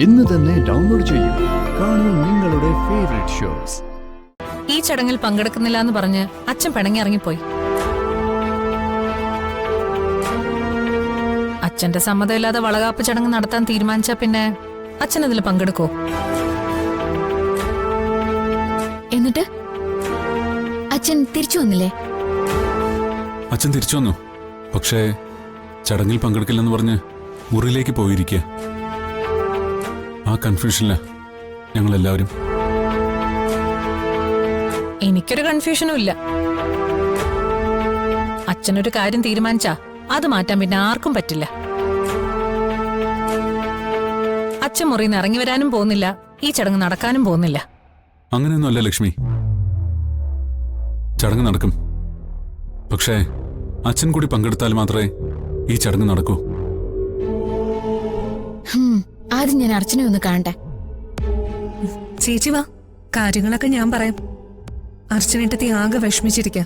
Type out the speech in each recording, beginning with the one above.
ഇന്ന് തന്നെ ഡൗൺലോഡ് ചെയ്യൂ. കാണൂ നിങ്ങളുടെ ഫേവറേറ്റ് ഷോസ്. ഈ ചടങ്ങിൽ പങ്കെടുക്കുന്നില്ല എന്ന് പറഞ്ഞ് അച്ഛൻ പിണങ്ങി ഇറങ്ങിപ്പോയി. അച്ഛന്റെ സമ്മതമില്ലാതെ വളകാപ്പ് ചടങ്ങ് നടത്താൻ തീരുമാനിച്ച പിന്നെ അച്ഛൻ അതിൽ പങ്കെടുക്കോ? എന്നിട്ട് അച്ഛൻ തിരിച്ചു വന്നില്ലേ? അച്ഛൻ തിരിച്ചു വന്നു. പക്ഷേ ചടങ്ങിൽ പങ്കെടുക്കില്ലെന്ന് പറഞ്ഞ് മുറിയിലേക്ക് പോയിരിക്കുക. ആ കൺഫ്യൂഷനില്ല ഞങ്ങളെല്ലാവരും. എനിക്കൊരു കൺഫ്യൂഷനും ഇല്ല. അച്ഛനൊരു കാര്യം തീരുമാനിച്ചാ അത് മാറ്റാൻ പിന്നെ ആർക്കും പറ്റില്ല. അച്ഛൻ മുറിയിൽ ഇറങ്ങി വരാനും പോകുന്നില്ല, ഈ ചടങ്ങ് നടക്കാനും പോകുന്നില്ല. അങ്ങനെയൊന്നുമല്ല ലക്ഷ്മി. ചടങ്ങ് നടക്കും. പക്ഷേ അച്ഛൻ കൂടി പങ്കെടുത്താൽ മാത്രമേ ഈ ചടങ്ങ് നടക്കൂ. ആദ്യം ഞാൻ അർച്ചനെ ഒന്ന് കാണട്ടെ. ചേച്ചി വാ, കാര്യങ്ങളൊക്കെ ഞാൻ പറയാം. അർച്ചനേട്ടത്തി ആകെ വിഷമിച്ചിരിക്ക.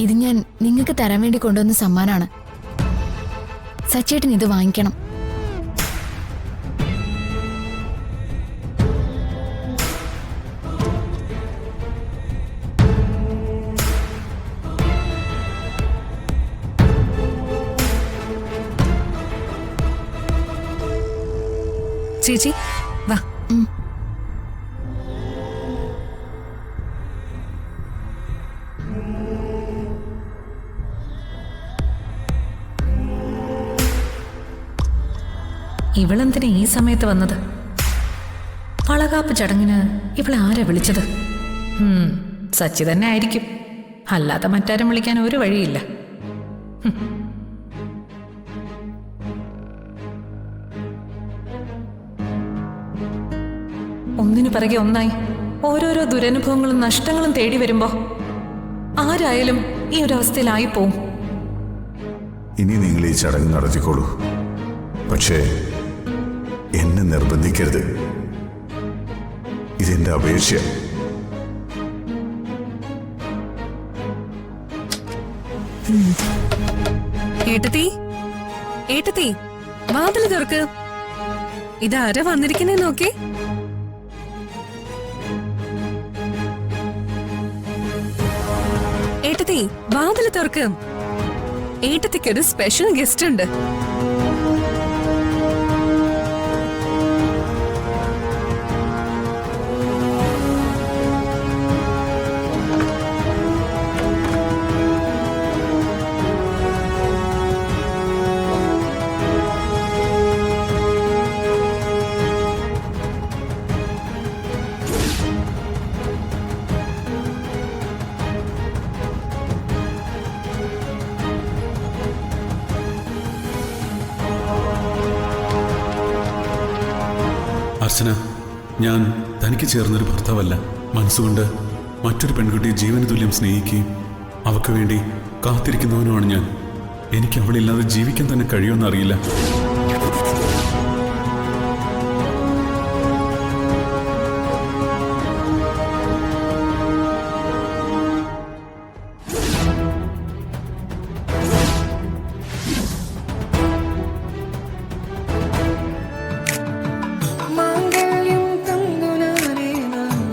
ഇത് ഞാൻ നിങ്ങൾക്ക് തരാൻ വേണ്ടി കൊണ്ടുവന്ന സമ്മാനാണ്. സച്ചേട്ടൻ ഇത് വാങ്ങിക്കണം. ചേച്ചി വാ. ഇവളെന്തിനാ ഈ സമയത്ത് വന്നത്? വളകാപ്പ് ചടങ്ങിന് ഇവളെ ആരാ വിളിച്ചത്? സച്ചി തന്നെ ആയിരിക്കും, അല്ലാതെ മറ്റാരും വിളിക്കാൻ ഒരു വഴിയില്ല. ഒന്നിനു പിറകെ ഒന്നായി ഓരോരോ ദുരനുഭവങ്ങളും നഷ്ടങ്ങളും തേടി വരുമ്പോ ആരായാലും ഈ ഒരു അവസ്ഥയിലായി പോവും. ഇനി നിങ്ങൾ ഈ ചടങ്ങ് നടത്തിക്കോളൂ. പക്ഷേ എന്നെ നിർബന്ധിക്കരുത്. ഇതെന്റെ അപേക്ഷ. ഏട്ടത്തി, ഏട്ടത്തി, വാതില് തുറക്ക്. ഇതാരാ വന്നിരിക്കുന്നേ നോക്കേ. ഏട്ടത്തി, വാതില് തുറക്ക്. ഏട്ടത്തിക്കൊരു സ്പെഷ്യൽ ഗസ്റ്റ് ഉണ്ട്. അർച്ചന, ഞാൻ തനിക്ക് ചേർന്നൊരു ഭർത്താവല്ല. മനസ്സുകൊണ്ട് മറ്റൊരു പെൺകുട്ടിയെ ജീവന് തുല്യം സ്നേഹിക്കുകയും അവൾക്ക് വേണ്ടി കാത്തിരിക്കുന്നവനുമാണ് ഞാൻ. എനിക്ക് അവളില്ലാതെ ജീവിക്കാൻ തന്നെ കഴിയുമെന്നറിയില്ല.